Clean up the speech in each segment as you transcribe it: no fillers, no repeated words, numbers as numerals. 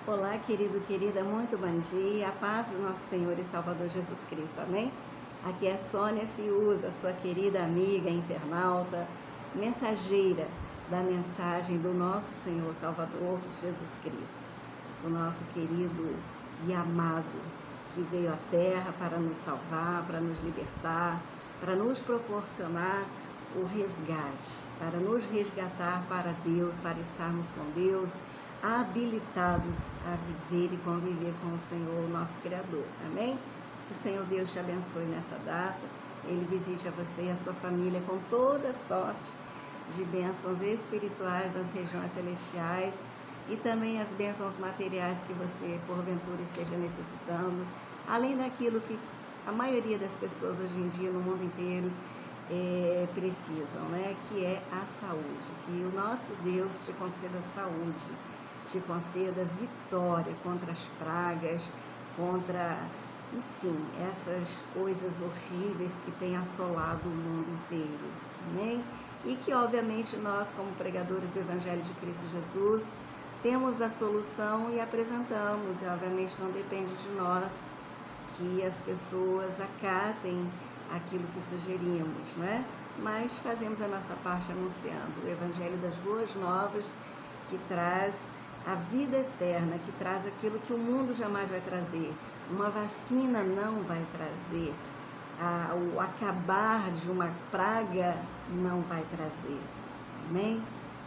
Olá, querido, querida, muito bom dia, a paz do nosso Senhor e Salvador Jesus Cristo, amém? Aqui é Sônia Fiuza, sua querida amiga, internauta, mensageira da mensagem do nosso Senhor Salvador Jesus Cristo, o nosso querido e amado, que veio à Terra para nos salvar, para nos libertar, para nos proporcionar o resgate, para nos resgatar para Deus, para estarmos com Deus, habilitados a viver e conviver com o Senhor, nosso Criador. Amém? Que o Senhor Deus te abençoe nessa data. Ele visite a você e a sua família com toda sorte de bênçãos espirituais das regiões celestiais e também as bênçãos materiais que você, porventura, esteja necessitando, além daquilo que a maioria das pessoas hoje em dia no mundo inteiro precisam, né? Que é a saúde. Que o nosso Deus te conceda saúde, te conceda vitória contra as pragas, contra, enfim, essas coisas horríveis que têm assolado o mundo inteiro, amém? E que, obviamente, nós, como pregadores do Evangelho de Cristo Jesus, temos a solução e apresentamos, e obviamente não depende de nós que as pessoas acatem aquilo que sugerimos, né? Mas fazemos a nossa parte anunciando o Evangelho das Boas Novas, que traz a vida eterna, que traz aquilo que o mundo jamais vai trazer. Uma vacina não vai trazer. O acabar de uma praga não vai trazer. Amém?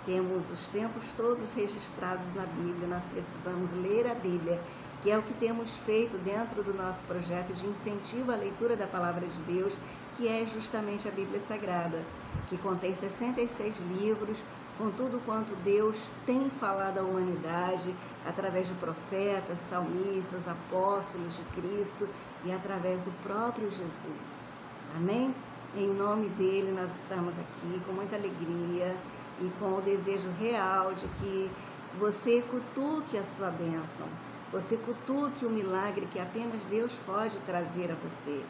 Temos os tempos todos registrados na Bíblia, nós precisamos ler a Bíblia, que é o que temos feito dentro do nosso projeto de incentivo à leitura da Palavra de Deus, que é justamente a Bíblia Sagrada, que contém 66 livros, com tudo quanto Deus tem falado à humanidade, através de profetas, salmistas, apóstolos de Cristo e através do próprio Jesus. Amém? Em nome dele nós estamos aqui com muita alegria e com o desejo real de que você cutuque a sua bênção, você cutuque o milagre que apenas Deus pode trazer a você.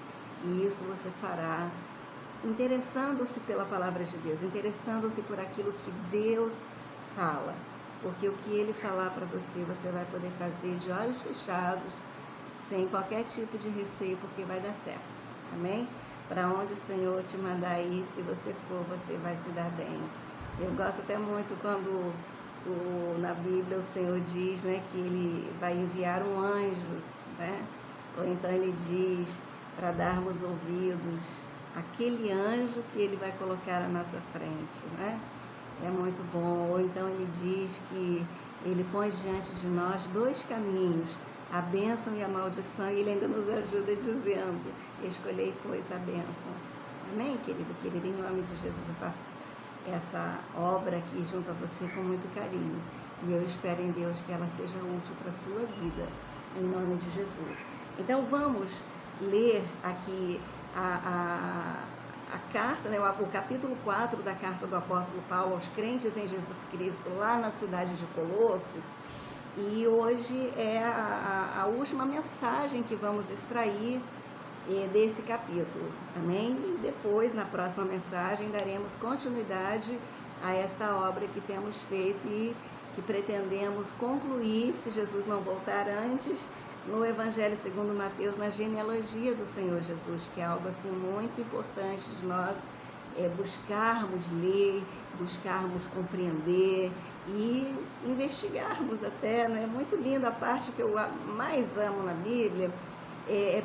E isso você fará interessando-se pela palavra de Deus, interessando-se por aquilo que Deus fala. Porque o que Ele falar para você, você vai poder fazer de olhos fechados, sem qualquer tipo de receio, porque vai dar certo. Amém? Para onde o Senhor te mandar ir, se você for, você vai se dar bem. Eu gosto até muito quando na Bíblia o Senhor diz, né, que Ele vai enviar um anjo, né? Ou então Ele diz para darmos ouvidos àquele anjo que Ele vai colocar à nossa frente, né? É muito bom. Ou então Ele diz que Ele põe diante de nós dois caminhos, a bênção e a maldição, e Ele ainda nos ajuda dizendo: escolhei, pois, a bênção. Amém, querido? Querido, em nome de Jesus eu faço essa obra aqui junto a você com muito carinho. E eu espero em Deus que ela seja útil para a sua vida, em nome de Jesus. Então vamos ler aqui a carta, né, o capítulo 4 da carta do apóstolo Paulo aos crentes em Jesus Cristo, lá na cidade de Colossos. E hoje é a última mensagem que vamos extrair desse capítulo, amém? E depois, na próxima mensagem, daremos continuidade a esta obra que temos feito e que pretendemos concluir, se Jesus não voltar antes, no Evangelho segundo Mateus, na genealogia do Senhor Jesus, que é algo assim muito importante de nós buscarmos ler, buscarmos compreender e investigarmos até, né? É muito linda a parte que eu mais amo na Bíblia.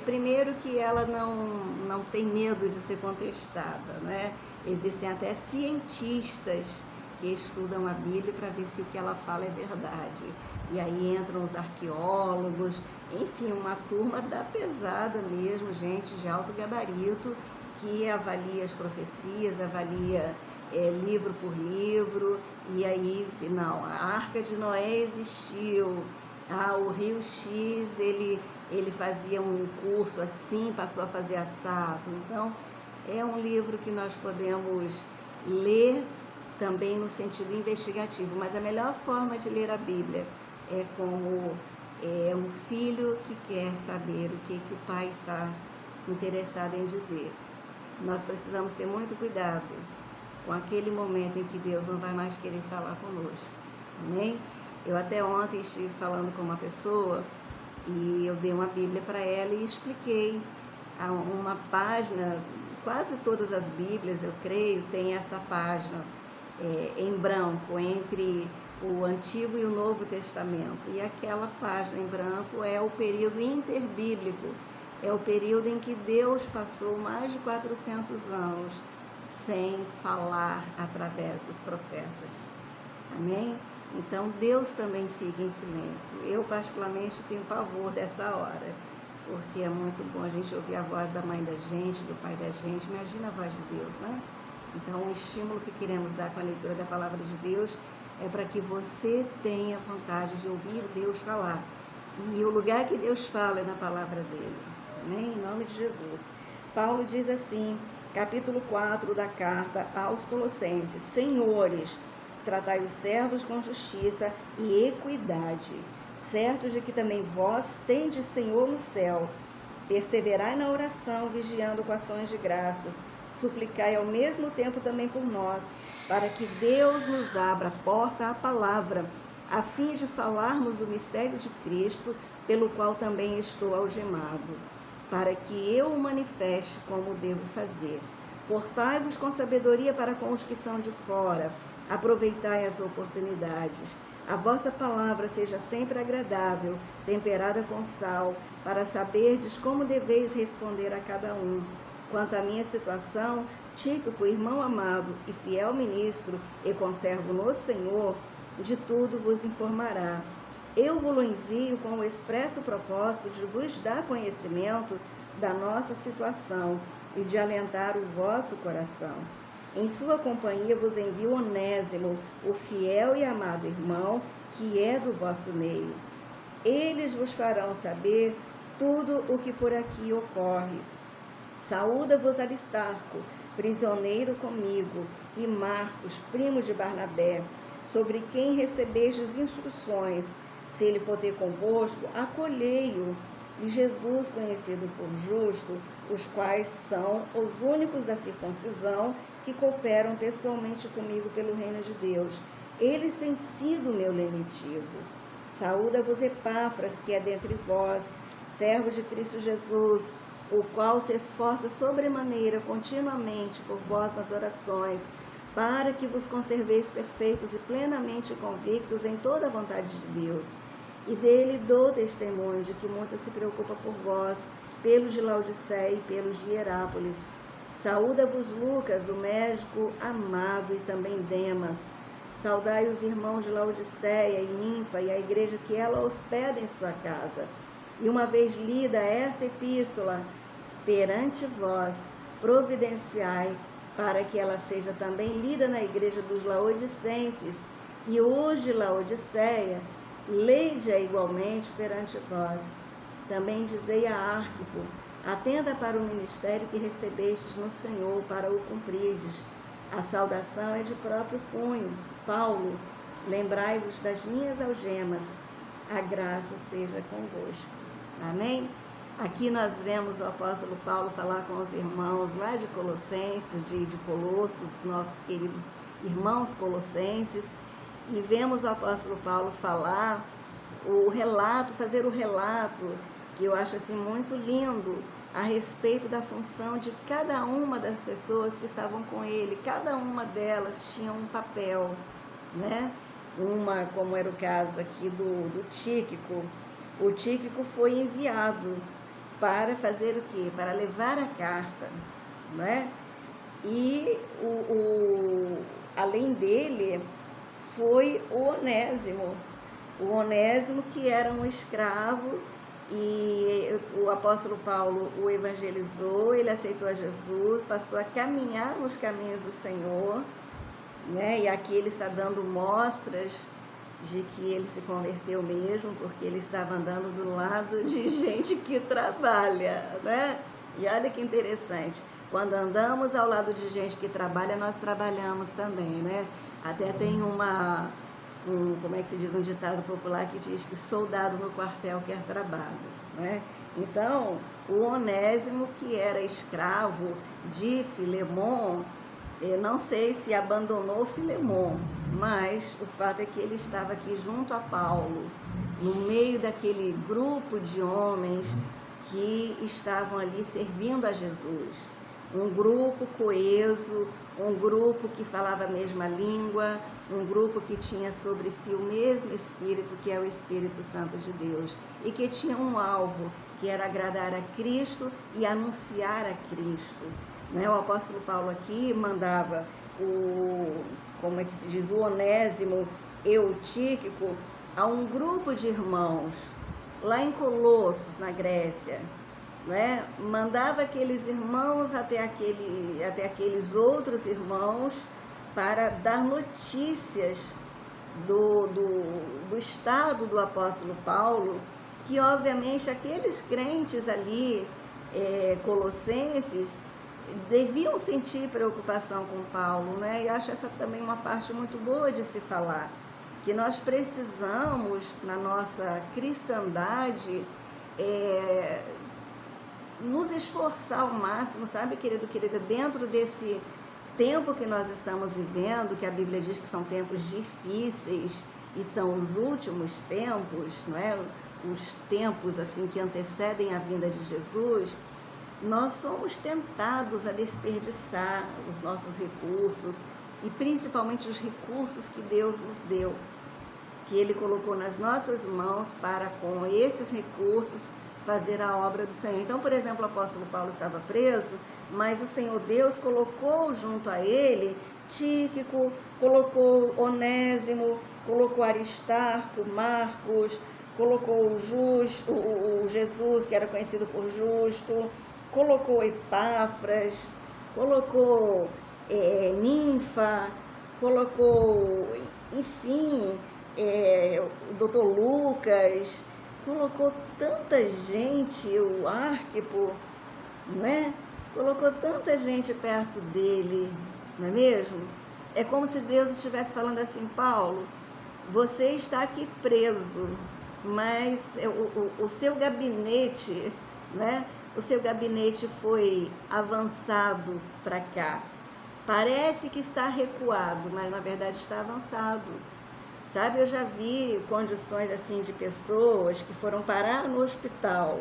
Primeiro que ela não tem medo de ser contestada, né? Existem até cientistas que estudam a Bíblia para ver se o que ela fala é verdade. E aí entram os arqueólogos, enfim, uma turma da pesada mesmo, gente de alto gabarito, que avalia as profecias, avalia livro por livro, e aí, não, a Arca de Noé existiu, o Rio X, ele fazia um curso assim, passou a fazer assado. Então, é um livro que nós podemos ler também no sentido investigativo, mas a melhor forma de ler a Bíblia é como um filho que quer saber o que o pai está interessado em dizer. Nós precisamos ter muito cuidado com aquele momento em que Deus não vai mais querer falar conosco, amém? Eu até ontem estive falando com uma pessoa e eu dei uma Bíblia para ela e expliquei uma página, quase todas as Bíblias, eu creio, tem essa página em branco entre o Antigo e o Novo Testamento. E aquela página em branco é o período interbíblico, é o período em que Deus passou mais de 400 anos sem falar através dos profetas. Amém? Então Deus também fica em silêncio. Eu particularmente tenho pavor dessa hora, porque é muito bom a gente ouvir a voz da mãe da gente, do pai da gente. Imagina a voz de Deus, né? Então o estímulo que queremos dar com a leitura da palavra de Deus é para que você tenha vontade de ouvir Deus falar. E o lugar que Deus fala é na palavra dele. Amém? Em nome de Jesus. Paulo diz assim, capítulo 4 da carta aos Colossenses: Senhores, tratai os servos com justiça e equidade, certos de que também vós tendes Senhor no céu. Perseverai na oração, vigiando com ações de graças. Suplicai ao mesmo tempo também por nós, para que Deus nos abra a porta à palavra, a fim de falarmos do mistério de Cristo, pelo qual também estou algemado, para que eu o manifeste como devo fazer. Portai-vos com sabedoria para com os que são de fora, aproveitai as oportunidades. A vossa palavra seja sempre agradável, temperada com sal, para saberdes como deveis responder a cada um. Quanto à minha situação, Tíquico, irmão amado e fiel ministro e conservo no Senhor, de tudo vos informará. Eu vos envio com o expresso propósito de vos dar conhecimento da nossa situação e de alentar o vosso coração. Em sua companhia vos envio Onésimo, o fiel e amado irmão, que é do vosso meio. Eles vos farão saber tudo o que por aqui ocorre. Saúda-vos Aristarco, prisioneiro comigo, e Marcos, primo de Barnabé, sobre quem recebestes instruções. Se ele for ter convosco, acolhei-o. E Jesus, conhecido por justo, os quais são os únicos da circuncisão que cooperam pessoalmente comigo pelo reino de Deus. Eles têm sido meu lenitivo. Saúda-vos Epáfras, que é dentre vós, servo de Cristo Jesus, o qual se esforça sobremaneira continuamente por vós nas orações, para que vos conserveis perfeitos e plenamente convictos em toda a vontade de Deus. E dele dou testemunho de que muito se preocupa por vós, pelos de Laodiceia e pelos de Hierápolis. Saúda-vos Lucas, o médico amado, e também Demas. Saudai os irmãos de Laodiceia e Ninfa e a igreja que ela hospeda em sua casa. E uma vez lida esta epístola perante vós, providenciai para que ela seja também lida na igreja dos Laodicenses, e os de Laodiceia leide-a igualmente perante vós. Também dizei a Arquipo: atenda para o ministério que recebestes no Senhor, para o cumprirdes. A saudação é de próprio punho. Paulo, lembrai-vos das minhas algemas. A graça seja convosco. Amém? Aqui nós vemos o apóstolo Paulo falar com os irmãos lá de Colossenses, de Colossos, nossos queridos irmãos colossenses, e vemos o apóstolo Paulo falar fazer o relato, que eu acho assim muito lindo, a respeito da função de cada uma das pessoas que estavam com ele. Cada uma delas tinha um papel, né? Uma, como era o caso aqui do Tíquico, o Tíquico foi enviado para fazer o quê? Para levar a carta, né? E além dele foi o Onésimo, que era um escravo, e o apóstolo Paulo o evangelizou, ele aceitou a Jesus, passou a caminhar nos caminhos do Senhor, né? E aqui ele está dando mostras de que ele se converteu mesmo, porque ele estava andando do lado de gente que trabalha, né? E olha que interessante, quando andamos ao lado de gente que trabalha, nós trabalhamos também, né? Até tem como é que se diz, um ditado popular que diz que soldado no quartel quer trabalho, né? Então, o Onésimo, que era escravo de Filemon, eu não sei se abandonou Filemon, mas o fato é que ele estava aqui junto a Paulo, no meio daquele grupo de homens que estavam ali servindo a Jesus. Um grupo coeso, um grupo que falava a mesma língua, um grupo que tinha sobre si o mesmo Espírito, que é o Espírito Santo de Deus, e que tinha um alvo, que era agradar a Cristo e anunciar a Cristo. Né? O apóstolo Paulo aqui mandava como é que se diz, o Onésimo, Eutíquico, a um grupo de irmãos, lá em Colossos, na Grécia. Né? Mandava aqueles irmãos até aqueles outros irmãos para dar notícias do estado do apóstolo Paulo, que obviamente aqueles crentes ali, colossenses, deviam sentir preocupação com Paulo, né? E acho essa também uma parte muito boa de se falar, que nós precisamos, na nossa cristandade, nos esforçar ao máximo, sabe, querido, querida, dentro desse tempo que nós estamos vivendo, que a Bíblia diz que são tempos difíceis e são os últimos tempos, não é? Os tempos assim que antecedem a vinda de Jesus. Nós somos tentados a desperdiçar os nossos recursos e principalmente os recursos que Deus nos deu, que Ele colocou nas nossas mãos para, com esses recursos, fazer a obra do Senhor. Então, por exemplo, o apóstolo Paulo estava preso, mas o Senhor Deus colocou junto a ele Tíquico, colocou Onésimo, colocou Aristarco, Marcos, colocou o Jesus, que era conhecido por Justo, colocou Epáfras, colocou Ninfa, colocou, enfim, o doutor Lucas, colocou tanta gente, o Arquipo, não é? Colocou tanta gente perto dele, não é mesmo? É como se Deus estivesse falando assim: Paulo, você está aqui preso, mas o seu gabinete, né? O seu gabinete foi avançado para cá. Parece que está recuado, mas na verdade está avançado. Sabe, eu já vi condições assim de pessoas que foram parar no hospital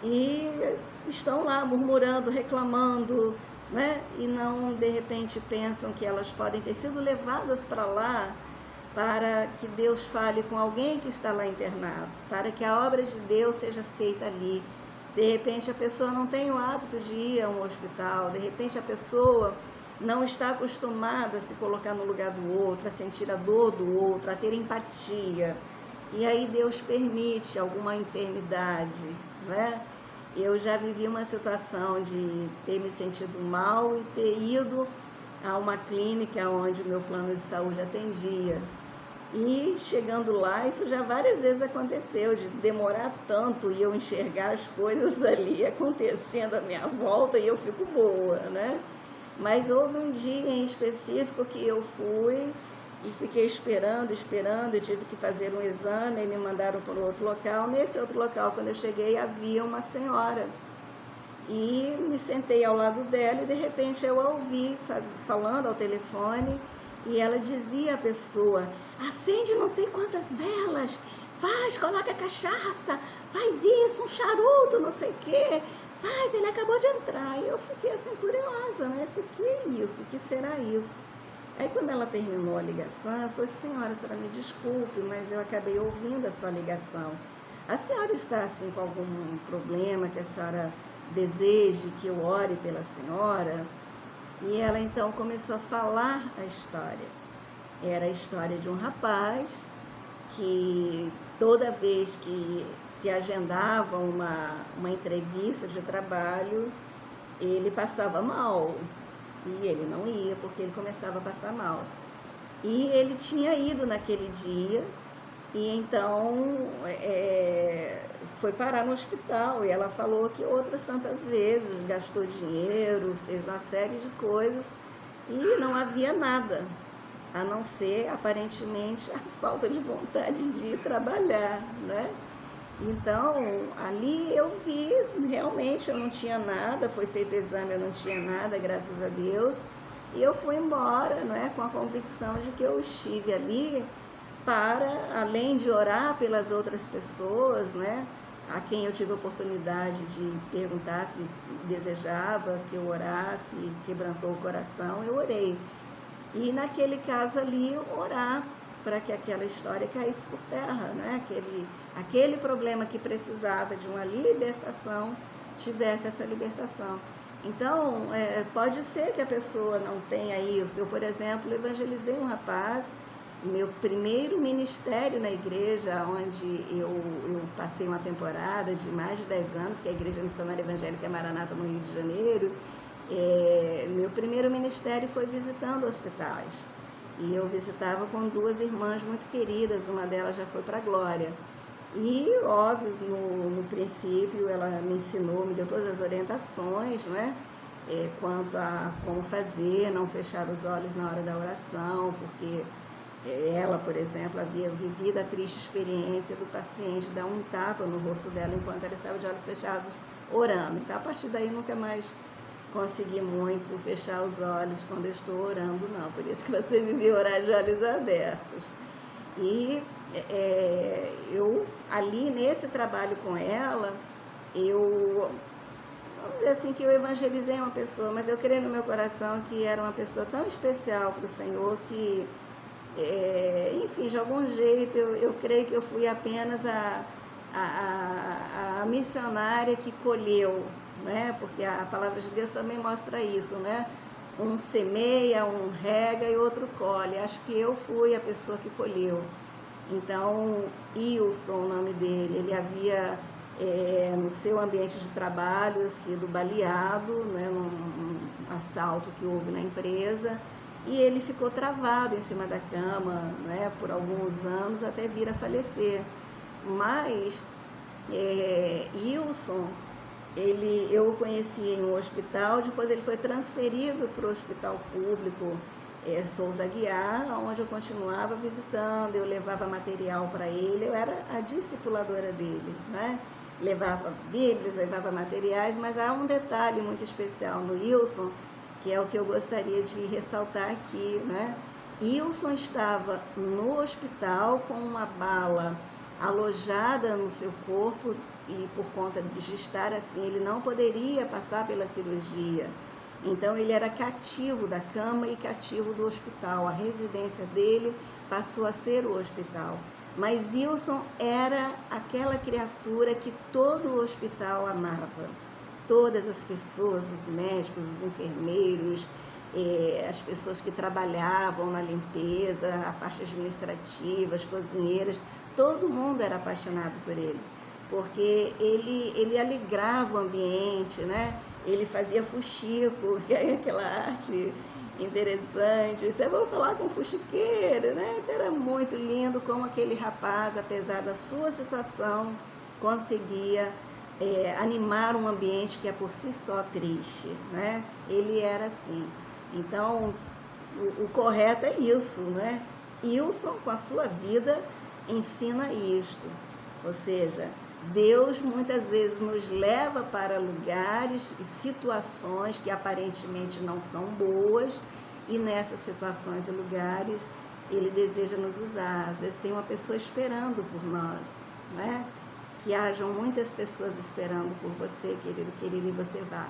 e estão lá murmurando, reclamando, né? E não, de repente, pensam que elas podem ter sido levadas para lá para que Deus fale com alguém que está lá internado, para que a obra de Deus seja feita ali. De repente a pessoa não tem o hábito de ir a um hospital, de repente a pessoa não está acostumada a se colocar no lugar do outro, a sentir a dor do outro, a ter empatia. E aí Deus permite alguma enfermidade, né? Eu já vivi uma situação de ter me sentido mal e ter ido a uma clínica onde o meu plano de saúde atendia. E chegando lá, isso já várias vezes aconteceu, de demorar tanto e eu enxergar as coisas ali acontecendo à minha volta e eu fico boa, né? Mas houve um dia em específico que eu fui e fiquei esperando, e tive que fazer um exame e me mandaram para outro local. Nesse outro local, quando eu cheguei, havia uma senhora. E me sentei ao lado dela e, de repente, eu a ouvi falando ao telefone e ela dizia à pessoa: acende não sei quantas velas, faz, coloca cachaça, faz isso, um charuto, não sei o quê. Faz, ele acabou de entrar. E eu fiquei assim curiosa, né? O que é isso? O que será isso? Aí quando ela terminou a ligação, eu falei: senhora, a senhora me desculpe, mas eu acabei ouvindo a sua ligação. A senhora está assim com algum problema que a senhora deseje que eu ore pela senhora? E ela então começou a falar a história. Era a história de um rapaz que toda vez que se agendava uma entrevista de trabalho, ele passava mal. E ele não ia porque ele começava a passar mal. E ele tinha ido naquele dia e então foi parar no hospital. E ela falou que outras tantas vezes gastou dinheiro, fez uma série de coisas e não havia nada, a não ser, aparentemente, a falta de vontade de ir trabalhar, né? Então, ali eu vi, realmente, eu não tinha nada, foi feito o exame, eu não tinha nada, graças a Deus. E eu fui embora, não é, com a convicção de que eu estive ali para, além de orar pelas outras pessoas, né, a quem eu tive a oportunidade de perguntar se desejava que eu orasse, quebrantou o coração, eu orei. E naquele caso ali, orar para que aquela história caísse por terra, né? Aquele problema que precisava de uma libertação, tivesse essa libertação. Então, pode ser que a pessoa não tenha isso. Eu, por exemplo, evangelizei um rapaz, meu primeiro ministério na igreja, onde eu passei uma temporada de mais de 10 anos, que é a Igreja Missionária Evangélica Maranata, no Rio de Janeiro. Meu primeiro ministério foi visitando hospitais. E eu visitava com 2 irmãs muito queridas, uma delas já foi para a glória. E, óbvio, no princípio ela me ensinou, me deu todas as orientações, né? Quanto a como fazer, não fechar os olhos na hora da oração, porque ela, por exemplo, havia vivido a triste experiência do paciente dar um tapa no rosto dela enquanto ela estava de olhos fechados orando. Então, a partir daí, nunca mais consegui muito fechar os olhos quando eu estou orando, não. Por isso que você me viu orar de olhos abertos. E eu, ali nesse trabalho com ela, vamos dizer assim, que eu evangelizei uma pessoa, mas eu creio no meu coração que era uma pessoa tão especial para o Senhor que, enfim, de algum jeito, eu creio que eu fui apenas a missionária que colheu, né? Porque a palavra de Deus também mostra isso, né? Um semeia, um rega e outro colhe. Acho que eu fui a pessoa que colheu. Então, Ilson, o nome dele, ele havia, no seu ambiente de trabalho, sido baleado, né, num assalto que houve na empresa, e ele ficou travado em cima da cama, né, por alguns anos, até vir a falecer. Mas Ilson, eu o conheci em um hospital, depois ele foi transferido para o hospital público Souza Aguiar, onde eu continuava visitando, eu levava material para ele, eu era a discipuladora dele, né? Levava bíblias, levava materiais, mas há um detalhe muito especial no Ilson, que é o que eu gostaria de ressaltar aqui, né? Ilson estava no hospital com uma bala alojada no seu corpo e por conta de estar assim, ele não poderia passar pela cirurgia. Então ele era cativo da cama e cativo do hospital. A residência dele passou a ser o hospital. Mas Ilson era aquela criatura que todo o hospital amava. Todas as pessoas, os médicos, os enfermeiros, as pessoas que trabalhavam na limpeza, a parte administrativa, as cozinheiras, todo mundo era apaixonado por ele, porque ele alegrava o ambiente, né? Ele fazia fuxico, que é aquela arte interessante. Você vai falar com fuxiqueiro, né? Então era muito lindo como aquele rapaz, apesar da sua situação, conseguia animar um ambiente que é por si só triste, né? Ele era assim. Então, o correto é isso, né? Ilson, com a sua vida, ensina isto. Ou seja, Deus muitas vezes nos leva para lugares e situações que aparentemente não são boas, e nessas situações e lugares Ele deseja nos usar. Às vezes tem uma pessoa esperando por nós, né? Que hajam muitas pessoas esperando por você, querido, querida, e você vá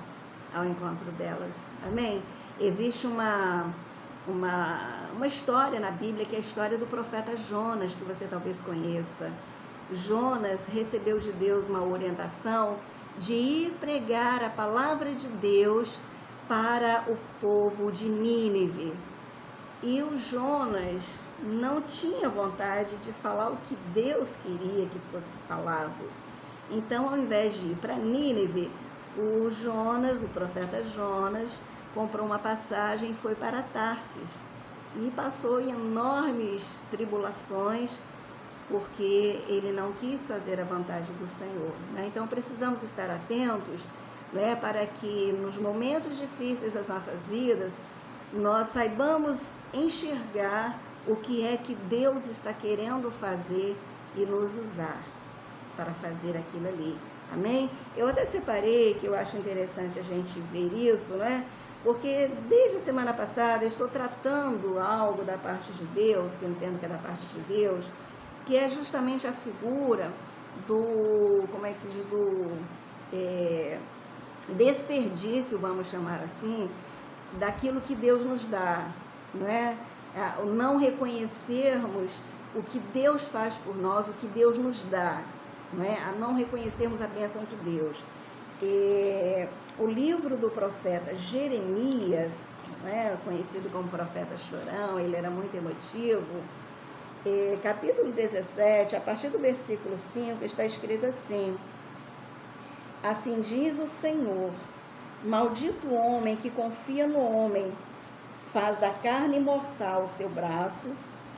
ao encontro delas. Amém? Existe uma história na Bíblia, que é a história do profeta Jonas, que você talvez conheça. Jonas recebeu de Deus uma orientação de ir pregar a palavra de Deus para o povo de Nínive. E o Jonas não tinha vontade de falar o que Deus queria que fosse falado. Então, ao invés de ir para Nínive, o profeta Jonas, comprou uma passagem e foi para Tarsis. E passou em enormes tribulações, porque ele não quis fazer a vontade do Senhor, né? Então, precisamos estar atentos, né, para que nos momentos difíceis das nossas vidas, nós saibamos enxergar o que é que Deus está querendo fazer e nos usar para fazer aquilo ali. Amém? Eu até separei, que eu acho interessante a gente ver isso, né? Porque desde a semana passada eu estou tratando algo da parte de Deus, que eu entendo que é da parte de Deus, que é justamente a figura do, como é que se diz, do desperdício, vamos chamar assim, daquilo que Deus nos dá, não é? O não reconhecermos o que Deus faz por nós, o que Deus nos dá, não é? A não reconhecermos a bênção de Deus. O livro do profeta Jeremias, né, conhecido como profeta chorão, ele era muito emotivo, capítulo 17, a partir do versículo 5, está escrito assim: assim diz o Senhor, maldito o homem que confia no homem, faz da carne mortal o seu braço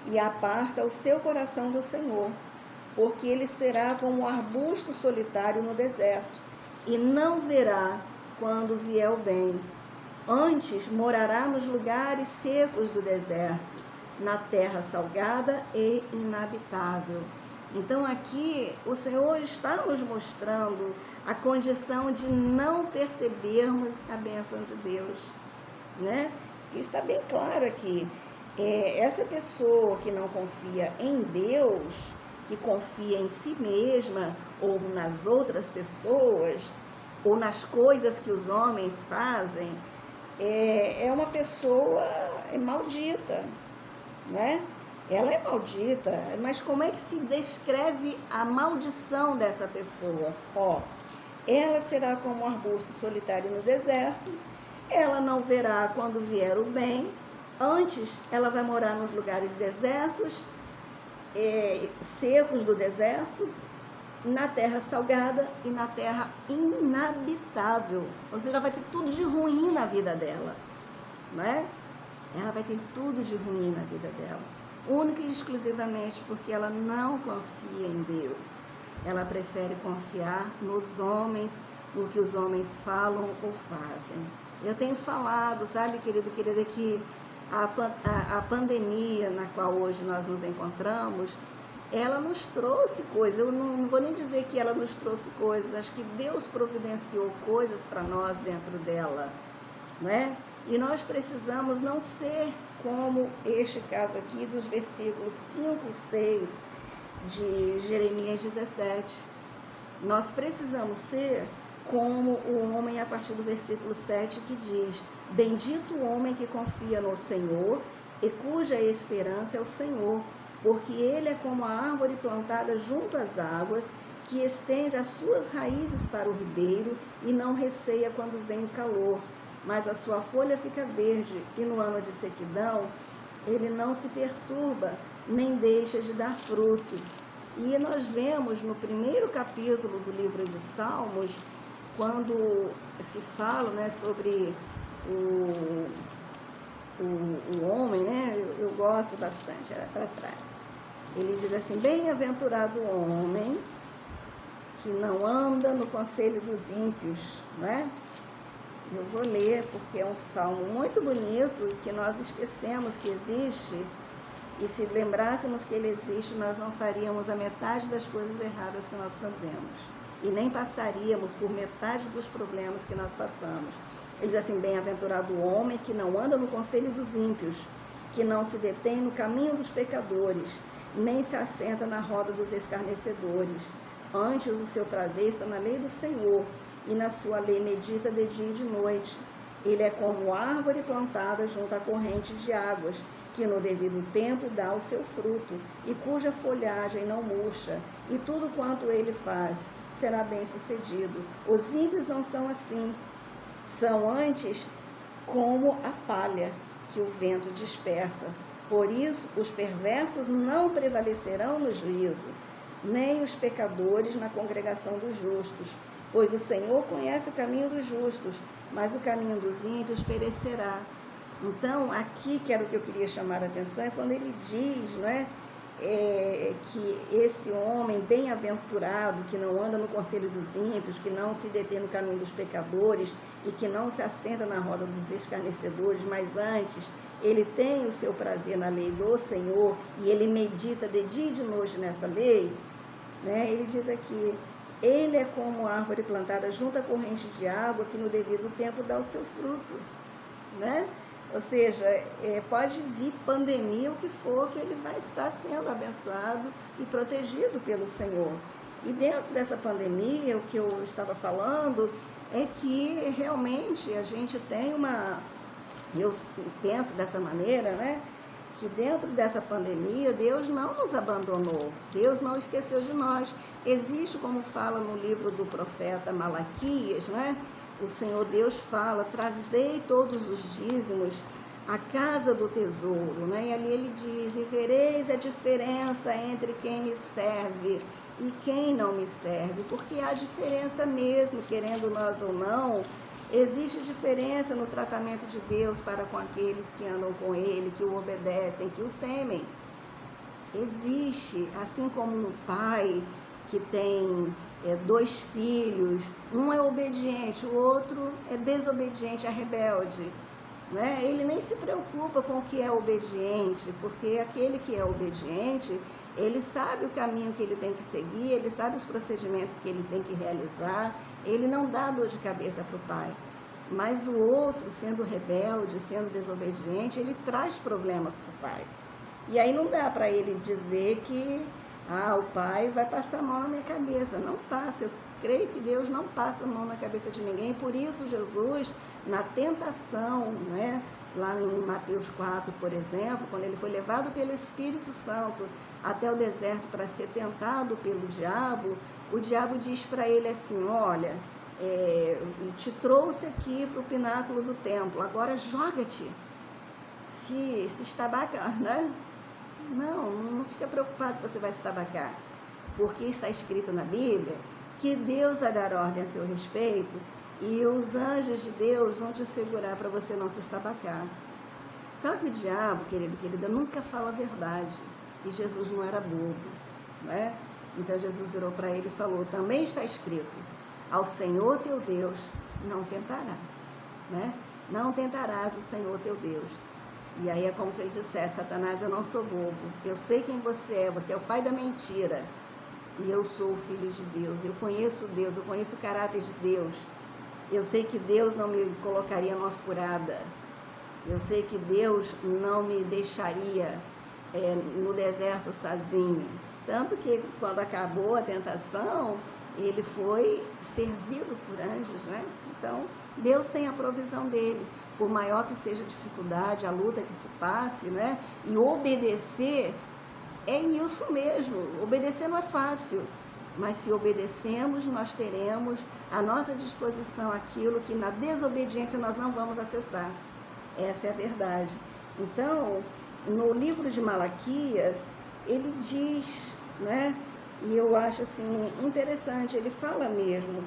e aparta o seu coração do Senhor, porque ele será como um arbusto solitário no deserto, e não verá quando vier o bem. Antes morará nos lugares secos do deserto, na terra salgada e inabitável. Então aqui o Senhor está nos mostrando a condição de não percebermos a bênção de Deus, né? Que está bem claro aqui. Essa pessoa que não confia em Deus, que confia em si mesma ou nas outras pessoas, ou nas coisas que os homens fazem, é uma pessoa maldita, né? Ela é maldita, mas como é que se descreve a maldição dessa pessoa? Ela será como um arbusto solitário no deserto, ela não verá quando vier o bem, antes ela vai morar nos lugares desertos, secos do deserto, na terra salgada e na terra inabitável. Ou seja, vai ter tudo de ruim na vida dela, não é? Ela vai ter tudo de ruim na vida dela, única e exclusivamente porque ela não confia em Deus. Ela prefere confiar nos homens, no que os homens falam ou fazem. Eu tenho falado, sabe, querido, querida, que a pandemia na qual hoje nós nos encontramos, ela nos trouxe coisas. Eu não vou nem dizer que ela nos trouxe coisas, acho que Deus providenciou coisas para nós dentro dela, né? E nós precisamos não ser como este caso aqui dos versículos 5 e 6 de Jeremias 17. Nós precisamos ser como o homem a partir do versículo 7 que diz: bendito o homem que confia no Senhor e cuja esperança é o Senhor, porque ele é como a árvore plantada junto às águas, que estende as suas raízes para o ribeiro e não receia quando vem o calor, mas a sua folha fica verde, e no ano de sequidão ele não se perturba, nem deixa de dar fruto. E nós vemos no primeiro capítulo do livro de Salmos, quando se fala, né, sobre o homem, né, eu gosto bastante, era para trás. Ele diz assim: bem-aventurado o homem que não anda no conselho dos ímpios, né? Eu vou ler porque é um salmo muito bonito e que nós esquecemos que existe, e se lembrássemos que ele existe, nós não faríamos a metade das coisas erradas que nós fazemos e nem passaríamos por metade dos problemas que nós passamos. Ele diz assim: bem-aventurado o homem que não anda no conselho dos ímpios, que não se detém no caminho dos pecadores, nem se assenta na roda dos escarnecedores. Antes o seu prazer está na lei do Senhor, e na sua lei medita de dia e de noite. Ele é como árvore plantada junto à corrente de águas, que no devido tempo dá o seu fruto, e cuja folhagem não murcha, e tudo quanto ele faz será bem sucedido. Os ímpios não são assim, são antes como a palha que o vento dispersa. Por isso, os perversos não prevalecerão no juízo, nem os pecadores na congregação dos justos. Pois o Senhor conhece o caminho dos justos, mas o caminho dos ímpios perecerá. Então, aqui que era o que eu queria chamar a atenção, é quando ele diz, não é, que esse homem bem-aventurado, que não anda no conselho dos ímpios, que não se detém no caminho dos pecadores e que não se assenta na roda dos escarnecedores, mas antes ele tem o seu prazer na lei do Senhor e ele medita de dia e de noite nessa lei, né? Ele diz aqui: ele é como árvore plantada junto à corrente de água, que no devido tempo dá o seu fruto. né? Ou seja, pode vir pandemia, o que for, que ele vai estar sendo abençoado e protegido pelo Senhor. E dentro dessa pandemia, o que eu estava falando é que realmente a gente tem eu penso dessa maneira, né? Que dentro dessa pandemia, Deus não nos abandonou, Deus não esqueceu de nós. Existe, como fala no livro do profeta Malaquias, né? O Senhor Deus fala, trazei todos os dízimos à casa do tesouro, né? E ali ele diz, e vereis a diferença entre quem me serve e quem não me serve, porque há diferença mesmo, querendo nós ou não. Existe diferença no tratamento de Deus para com aqueles que andam com Ele, que o obedecem, que o temem. Existe, assim como no pai que tem 2 filhos, um é obediente, o outro é desobediente, é rebelde, né? Ele nem se preocupa com o que é obediente, porque aquele que é obediente, ele sabe o caminho que ele tem que seguir, ele sabe os procedimentos que ele tem que realizar, ele não dá dor de cabeça para o pai. Mas o outro, sendo rebelde, sendo desobediente, ele traz problemas para o pai. E aí não dá para ele dizer que o pai vai passar a mão na minha cabeça. Não passa. Eu creio que Deus não passa a mão na cabeça de ninguém. Por isso Jesus, na tentação, né, lá em Mateus 4, por exemplo, quando ele foi levado pelo Espírito Santo até o deserto para ser tentado pelo diabo, o diabo diz para ele assim, olha, te trouxe aqui para o pináculo do templo, agora joga-te, se estabaca, né? Não fica preocupado que você vai se estabacar, porque está escrito na Bíblia que Deus vai dar ordem a seu respeito e os anjos de Deus vão te segurar para você não se estabacar. Só que o diabo, querida, nunca fala a verdade, e Jesus não era bobo, né? Então Jesus virou para ele e falou, também está escrito, ao Senhor teu Deus não tentará, né? Não tentarás o Senhor teu Deus. E aí é como se ele dissesse, Satanás, eu não sou bobo, eu sei quem você é o pai da mentira, e eu sou o filho de Deus, eu conheço o caráter de Deus, eu sei que Deus não me colocaria numa furada, eu sei que Deus não me deixaria no deserto sozinho. Tanto que quando acabou a tentação, ele foi servido por anjos, né? Então, Deus tem a provisão dele. Por maior que seja a dificuldade, a luta que se passe, né? E obedecer é isso mesmo. Obedecer não é fácil, mas se obedecemos, nós teremos à nossa disposição aquilo que na desobediência nós não vamos acessar. Essa é a verdade. Então, no livro de Malaquias, ele diz, né? E eu acho assim interessante, ele fala mesmo,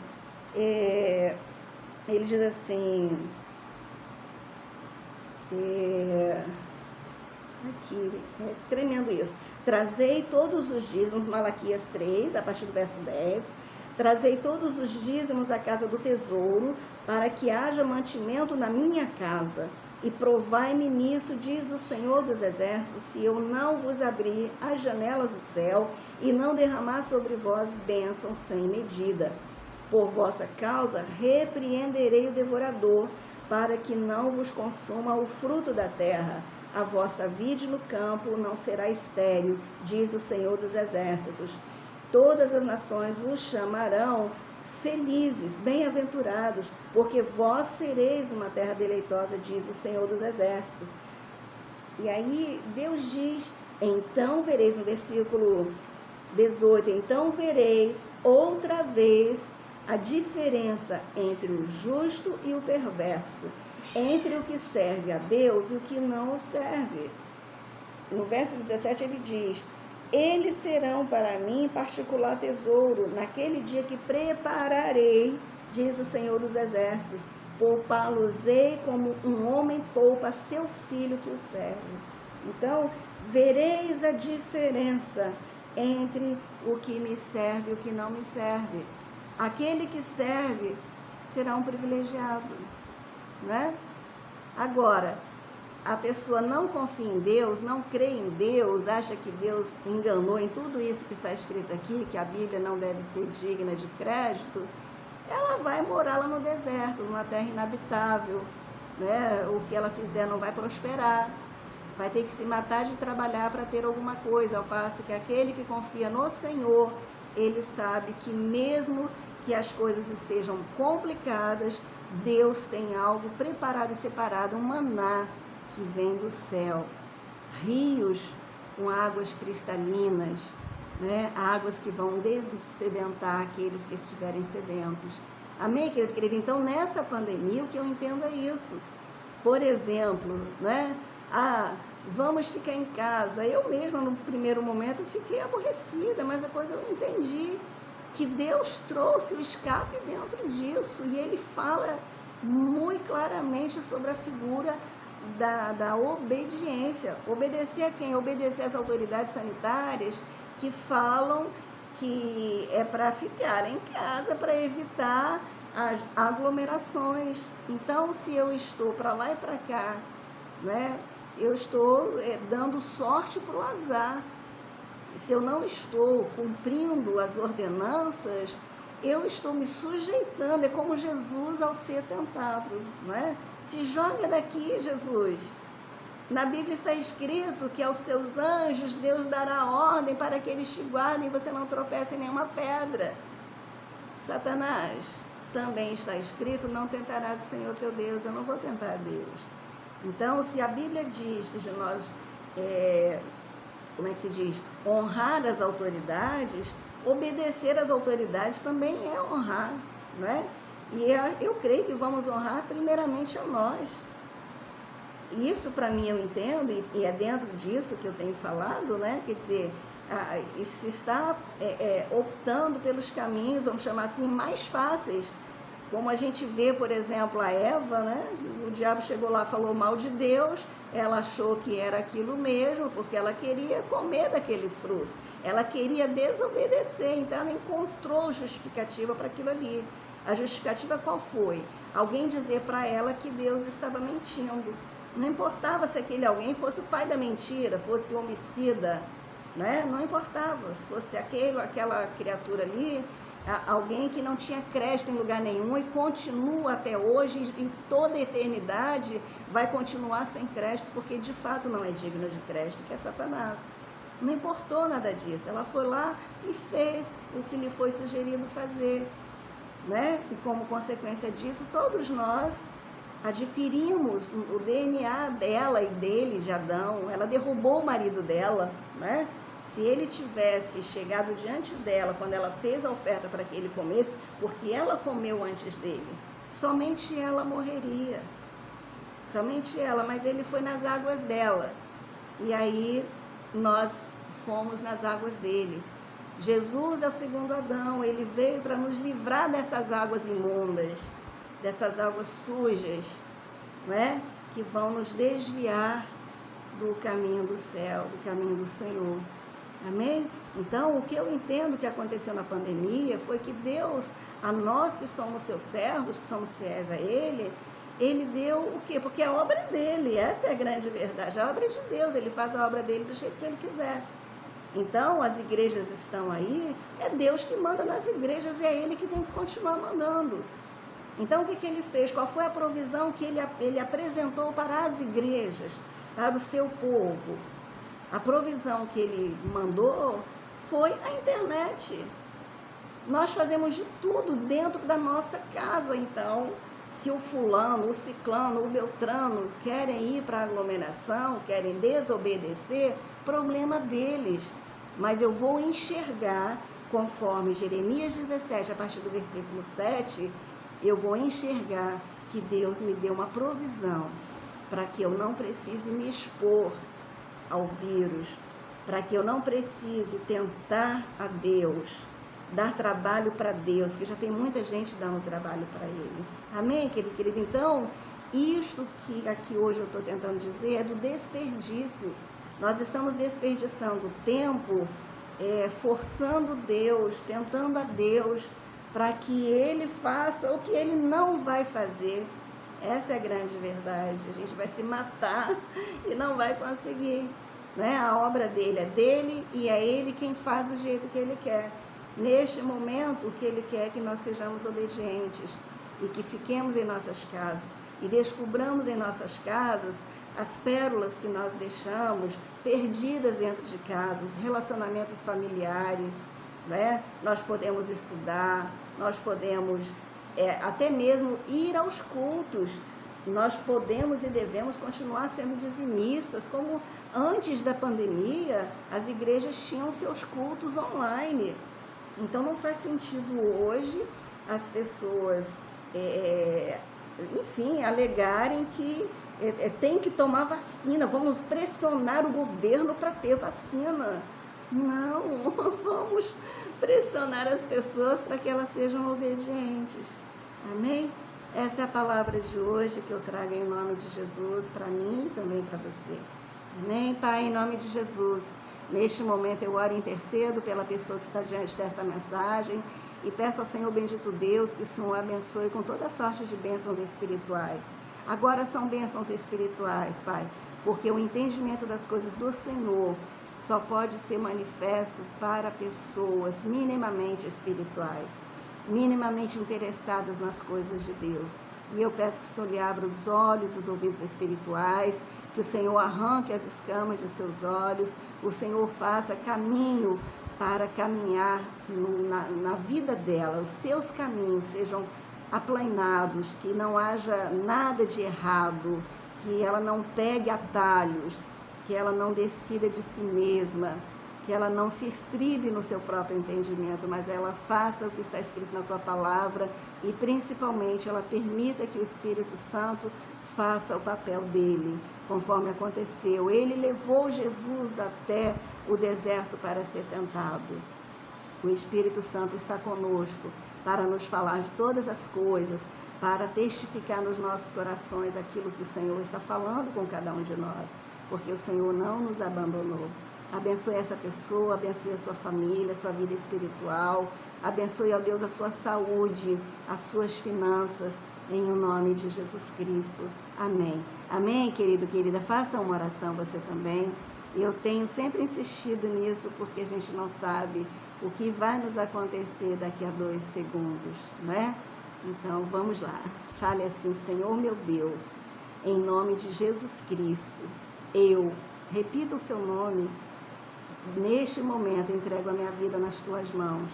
ele diz assim, aqui, é tremendo isso, trazei todos os dízimos, Malaquias 3, a partir do verso 10, trazei todos os dízimos à casa do tesouro, para que haja mantimento na minha casa, e provai-me nisso, diz o Senhor dos Exércitos, se eu não vos abrir as janelas do céu e não derramar sobre vós bênçãos sem medida. Por vossa causa repreenderei o devorador, para que não vos consuma o fruto da terra. A vossa vide no campo não será estéril, diz o Senhor dos Exércitos. Todas as nações os chamarão felizes, bem-aventurados, porque vós sereis uma terra deleitosa, diz o Senhor dos Exércitos. E aí Deus diz, então vereis, no versículo 18, então vereis outra vez a diferença entre o justo e o perverso, entre o que serve a Deus e o que não o serve. No verso 17 ele diz, eles serão para mim particular tesouro, naquele dia que prepararei, diz o Senhor dos Exércitos, poupá-los-ei como um homem poupa seu filho que o serve. Então, vereis a diferença entre o que me serve e o que não me serve. Aquele que serve será um privilegiado, né? Agora, a pessoa não confia em Deus, não crê em Deus, acha que Deus enganou em tudo isso que está escrito aqui, que a Bíblia não deve ser digna de crédito, ela vai morar lá no deserto, numa terra inabitável, né? O que ela fizer não vai prosperar, vai ter que se matar de trabalhar para ter alguma coisa, ao passo que aquele que confia no Senhor, ele sabe que mesmo que as coisas estejam complicadas, Deus tem algo preparado e separado, um maná que vem do céu, rios com águas cristalinas, né? Águas que vão dessedentar aqueles que estiverem sedentos. Amém, querido, querido? Então, nessa pandemia, o que eu entendo é isso. Por exemplo, né? Vamos ficar em casa. Eu mesma, no primeiro momento, fiquei aborrecida, mas depois eu entendi que Deus trouxe o escape dentro disso. E Ele fala muito claramente sobre a figura da obediência. Obedecer a quem? Obedecer às autoridades sanitárias que falam que é para ficar em casa, para evitar as aglomerações. Então, se eu estou para lá e para cá, né, eu estou dando sorte para o azar. Se eu não estou cumprindo as ordenanças, eu estou me sujeitando. É como Jesus ao ser tentado, não é? Se joga daqui, Jesus. Na Bíblia está escrito que aos seus anjos Deus dará ordem para que eles te guardem e você não tropece em nenhuma pedra. Satanás, também está escrito, não tentarás o Senhor teu Deus. Eu não vou tentar a Deus. Então, se a Bíblia diz que nós, como é que se diz? Honrar as autoridades, obedecer às autoridades também é honrar, não é? E eu creio que vamos honrar primeiramente a nós. Isso, para mim, eu entendo, e é dentro disso que eu tenho falado, né? Quer dizer, se está optando pelos caminhos, vamos chamar assim, mais fáceis. Como a gente vê, por exemplo, a Eva, né? O diabo chegou lá, falou mal de Deus, ela achou que era aquilo mesmo, porque ela queria comer daquele fruto. Ela queria desobedecer, então ela encontrou justificativa para aquilo ali. A justificativa qual foi? Alguém dizer para ela que Deus estava mentindo. Não importava se aquele alguém fosse o pai da mentira, fosse o homicida, né? Não importava, se fosse aquela criatura ali, alguém que não tinha crédito em lugar nenhum e continua até hoje, em toda a eternidade, vai continuar sem crédito, porque de fato não é digno de crédito, que é Satanás. Não importou nada disso, ela foi lá e fez o que lhe foi sugerido fazer, né? E como consequência disso, todos nós adquirimos o DNA dela e dele, de Adão. Ela derrubou o marido dela, né? Se ele tivesse chegado diante dela quando ela fez a oferta para que ele comesse, porque ela comeu antes dele, somente ela morreria. Somente ela, mas ele foi nas águas dela. E aí nós fomos nas águas dele. Jesus é o segundo Adão, ele veio para nos livrar dessas águas imundas, dessas águas sujas, né? Que vão nos desviar do caminho do céu, do caminho do Senhor. Amém? Então, o que eu entendo que aconteceu na pandemia foi que Deus, a nós que somos seus servos, que somos fiéis a Ele, Ele deu o quê? Porque a obra é dele, essa é a grande verdade, a obra é de Deus, Ele faz a obra dele do jeito que Ele quiser. Então, as igrejas estão aí, é Deus que manda nas igrejas e é Ele que tem que continuar mandando. Então, o que Ele fez? Qual foi a provisão que Ele apresentou para as igrejas, para o seu povo? A provisão que Ele mandou foi a internet. Nós fazemos de tudo dentro da nossa casa. Então, se o fulano, o ciclano, o beltrano querem ir para a aglomeração, querem desobedecer, problema deles. Mas eu vou enxergar, conforme Jeremias 17, a partir do versículo 7, eu vou enxergar que Deus me deu uma provisão para que eu não precise me expor ao vírus, para que eu não precise tentar a Deus, dar trabalho para Deus, que já tem muita gente dando trabalho para Ele. Amém, querido? Então, isto que aqui hoje eu estou tentando dizer é do desperdício. Nós estamos desperdiçando tempo, forçando Deus, tentando a Deus, para que Ele faça o que Ele não vai fazer. Essa é a grande verdade. A gente vai se matar e não vai conseguir, né? A obra dele é dele e é Ele quem faz do jeito que Ele quer. Neste momento, o que Ele quer é que nós sejamos obedientes e que fiquemos em nossas casas. e descobramos em nossas casas as pérolas que nós deixamos perdidas dentro de casa, os relacionamentos familiares, né? Nós podemos estudar, nós podemos até mesmo ir aos cultos, nós podemos e devemos continuar sendo dizimistas, como antes da pandemia as igrejas tinham seus cultos online. Então não faz sentido hoje as pessoas, enfim, alegarem que tem que tomar vacina, vamos pressionar o governo para ter vacina. Não, vamos pressionar as pessoas para que elas sejam obedientes. Amém? Essa é a palavra de hoje que eu trago em nome de Jesus para mim e também para você. Amém? Pai, em nome de Jesus, neste momento eu oro e intercedo pela pessoa que está diante dessa mensagem e peço ao Senhor bendito Deus que o Senhor abençoe com toda sorte de bênçãos espirituais. Agora são bênçãos espirituais, Pai, porque o entendimento das coisas do Senhor só pode ser manifesto para pessoas minimamente espirituais, minimamente interessadas nas coisas de Deus. E eu peço que o Senhor lhe abra os olhos, os ouvidos espirituais, que o Senhor arranque as escamas de seus olhos, o Senhor faça caminho para caminhar na vida dela, os seus caminhos sejam aplainados, que não haja nada de errado, que ela não pegue atalhos, que ela não decida de si mesma, que ela não se estribe no seu próprio entendimento, mas ela faça o que está escrito na tua palavra e principalmente ela permita que o Espírito Santo faça o papel dele, conforme aconteceu. Ele levou Jesus até o deserto para ser tentado. O Espírito Santo está conosco para nos falar de todas as coisas, para testificar nos nossos corações aquilo que o Senhor está falando com cada um de nós, porque o Senhor não nos abandonou. Abençoe essa pessoa, abençoe a sua família, a sua vida espiritual, abençoe, ó Deus, a sua saúde, as suas finanças, em o nome de Jesus Cristo. Amém. Amém, querido, querida? Faça uma oração você também. Eu tenho sempre insistido nisso, porque a gente não sabe o que vai nos acontecer daqui a 2 segundos, né? Então, vamos lá. Fale assim: Senhor meu Deus, em nome de Jesus Cristo, repita o seu nome, neste momento entrego a minha vida nas tuas mãos.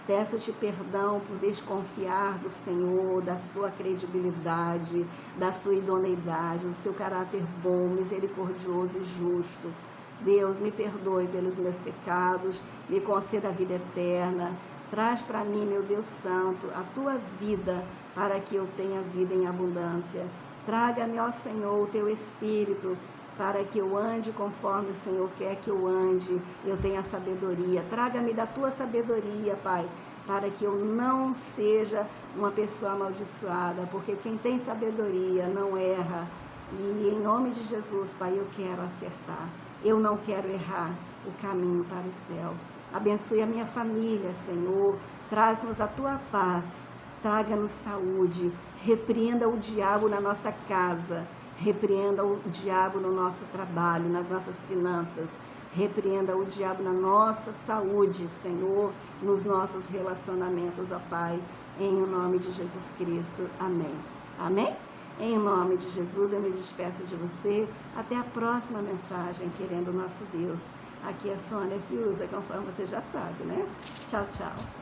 Peço-te perdão por desconfiar do Senhor, da sua credibilidade, da sua idoneidade, do seu caráter bom, misericordioso e justo. Deus, me perdoe pelos meus pecados, me conceda a vida eterna. Traz para mim, meu Deus Santo, a tua vida, para que eu tenha vida em abundância. Traga-me, ó Senhor, o teu Espírito, para que eu ande conforme o Senhor quer que eu ande, eu tenha sabedoria. Traga-me da tua sabedoria, Pai, para que eu não seja uma pessoa amaldiçoada, porque quem tem sabedoria não erra. E em nome de Jesus, Pai, eu quero acertar. Eu não quero errar o caminho para o céu. Abençoe a minha família, Senhor. Traz-nos a tua paz. Traga-nos saúde. Repreenda o diabo na nossa casa. Repreenda o diabo no nosso trabalho, nas nossas finanças. Repreenda o diabo na nossa saúde, Senhor, nos nossos relacionamentos, ó Pai, em nome de Jesus Cristo. Amém. Amém? Em nome de Jesus, eu me despeço de você. Até a próxima mensagem, querendo o nosso Deus. Aqui é Sônia Fiuza, conforme você já sabe, né? Tchau, tchau.